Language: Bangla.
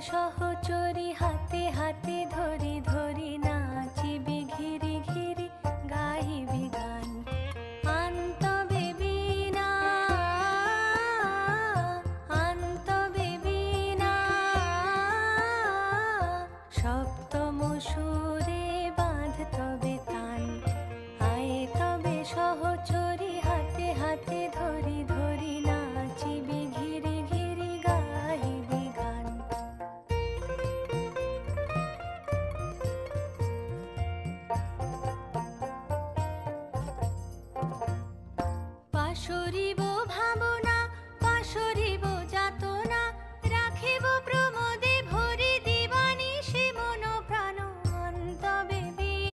সহচরি হাতে হাতে ধরি ধরি নাচিবি ঘিরি ঘিরি গাহিবি গান আন্তবে বীণা আন্তবে বীণা সপ্তম সুরে বাঁধ তবে তান আয়ে তবে সহচরি হাতে হাতে ধরি ধরি নাচিবি ঘিরি ঘিরি গাহিবি গান। পাশরি